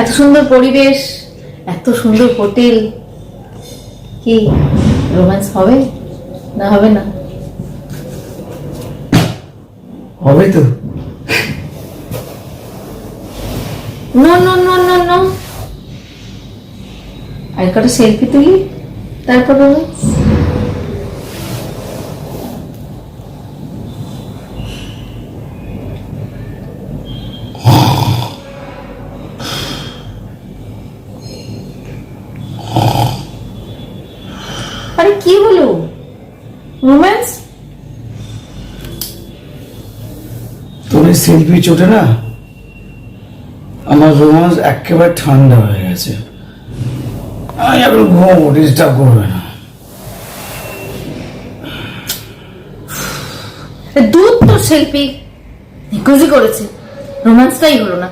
এত সুন্দর পরিবেশ, এত সুন্দর হোটেল, কি রোম্যান্স হবে না হবে না? হবে তো। No no no no no, আর কটা সেলফি তুলি তারপর রোম্যান্স। আরে কি হলো, রোম্যান্স? তুমি সেলফি চোটে না আমার রোমান্স একেবারে ঠান্ডা হয়ে গেছে। আমি এখন ঘুমাবো, ডিস্টার্ব করবে না। দুধ তো সেলফি নিকুজি করেছে, রোম্যান্সটাই হলো না।